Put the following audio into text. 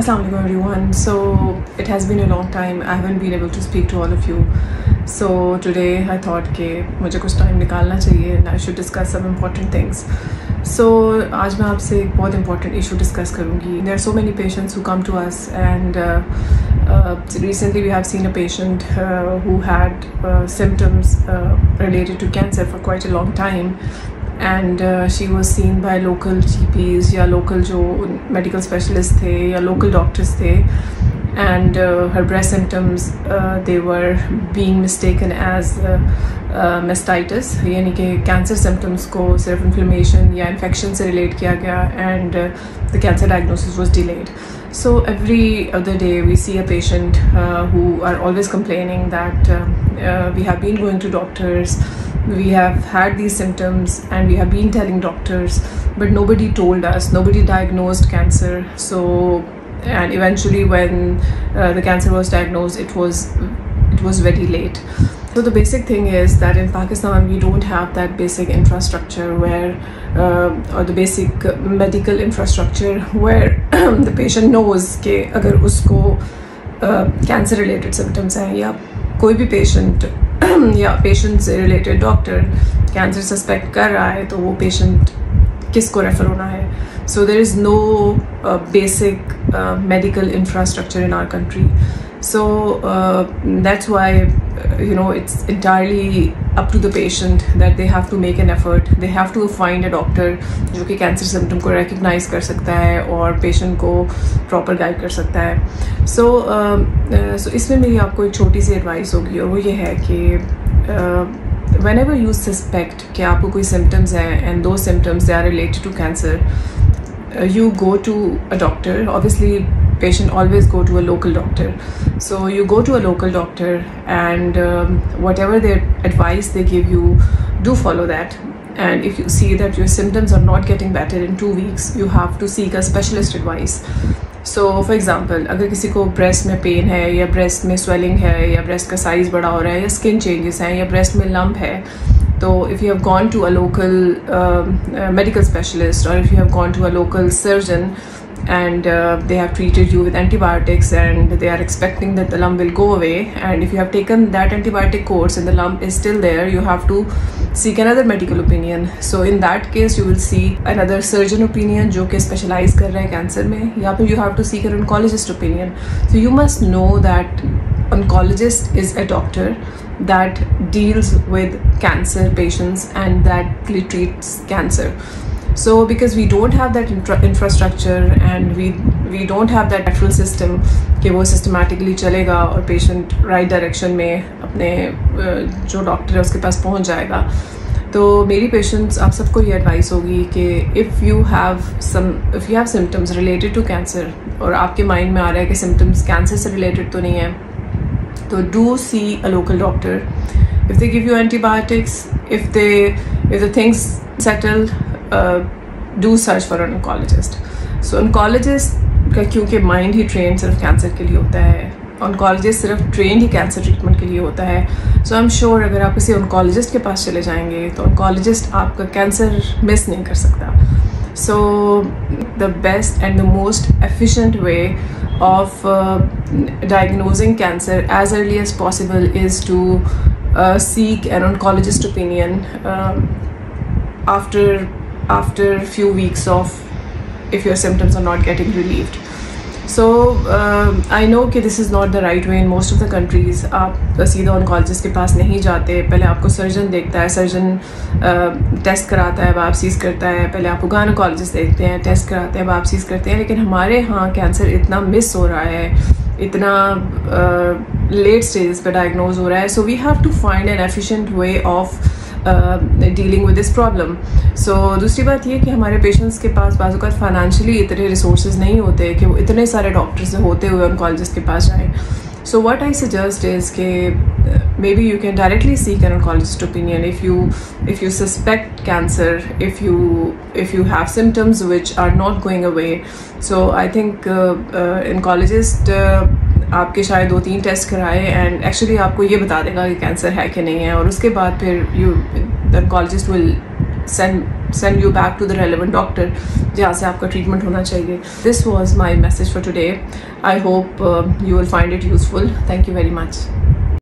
Assalamu alaikum everyone. So it has been a long time. I haven't been able to speak to all of you. So today I thought कि मुझे कुछ time निकालना चाहिए and I should discuss some important things. So आज मैं आपसे एक बहुत important issue discuss करूँगी. There are so many patients who come to us and recently we have seen a patient who had symptoms related to cancer for quite a long time. And she was seen by local GPs या local जो medical specialists थे या local doctors थे, and her breast symptoms they were being mistaken as mastitis, यानी कि cancer symptoms को सिर्फ inflammation या infection से relate किया गया, and the cancer diagnosis was delayed. So every other day we see a patient who are always complaining that we have been going to doctors, we have had these symptoms and we have been telling doctors, but nobody told us, nobody diagnosed cancer. So and eventually when the cancer was diagnosed, it was very late. So the basic thing is that in Pakistan we don't have that basic infrastructure where or the basic medical infrastructure where the patient knows कि अगर उसको cancer related symptoms हैं या कोई भी patient या patient से related doctor cancer suspect कर रहा है तो वो पेशेंट किसको रेफर होना है. So there is no basic medical infrastructure in our country. So that's why it's entirely up to the patient that they have to make an effort. They have to find a doctor जो कि cancer symptom को recognize कर सकता है और patient को proper guide कर सकता है. So इसमें मेरी आपको एक छोटी सी advice होगी और वो ये है कि whenever you suspect कि आपको कोई symptoms हैं and those symptoms they are related to cancer, you go to a doctor. Obviously patient always go to a local doctor, so you go to a local doctor and whatever their advice they give you, do follow that. And if you see that your symptoms are not getting better in 2 weeks, you have to seek a specialist advice. So for example, अगर किसी को breast में pain है या breast में swelling है या breast का size बड़ा हो रहा है या skin changes हैं या breast में lump है, so if you have gone to a local medical specialist or if you have gone to a local surgeon and they have treated you with antibiotics and they are expecting that the lump will go away, and if you have taken that antibiotic course and the lump is still there, you have to seek another medical opinion. So in that case you will see another surgeon opinion जो कि specialize कर रहा है cancer में, या फिर you have to seek an oncologist opinion. So you must know that oncologist is a doctor that deals with cancer patients and that treats cancer. So because we don't have that infrastructure and we don't have that referral system कि वो systematically चलेगा और patient right direction में अपने जो doctor है उसके पास पहुंच जाएगा, तो मेरी patients आप सबको ये advice होगी कि if you have symptoms related to cancer और आपके mind में आ रहा है कि symptoms cancer से related तो नहीं है, तो do see a local doctor. If they give you antibiotics, if the things settle, do search for an oncologist. So oncologist का क्योंकि mind ही trained सिर्फ cancer के लिए होता है, oncologist सिर्फ trained ही cancer treatment के लिए होता है. So I'm sure अगर आप किसी oncologist के पास चले जाएंगे तो oncologist आपका cancer miss नहीं कर सकता. So the best and the most efficient way of diagnosing cancer as early as possible is to seek an oncologist opinion after few weeks of if your symptoms are not getting relieved. So I know कि this is not the right way in most of the countries. आप सीधा oncologist के पास नहीं जाते, पहले आपको surgeon देखता है, surgeon test कराता है, biopsies करता है, पहले आपको gynecologist देखते हैं, test कराते हैं, biopsies करते हैं. लेकिन हमारे यहाँ cancer इतना miss हो रहा है, इतना late stages पे diagnose हो रहा है. So we have to find an efficient way of dealing with this problem. So दूसरी बात ये कि हमारे पेशेंट्स के पास बाज़ औक़ात फाइनेंशियली इतने रिसोर्सेज नहीं होते कि वो इतने सारे डॉक्टर से होते हुए oncologist के पास जाएं. So what I suggest is कि maybe you can directly seek an oncologist opinion if you suspect cancer, if you have symptoms which are not going away. So I think oncologist आपके शायद 2-3 test कराए and actually आपको ये बता देगा कि cancer है कि नहीं है, और उसके बाद फिर the oncologist will send send you back to the relevant doctor जहाँ से आपका treatment होना चाहिए. This was my message for today. I hope you will find it useful. Thank you very much.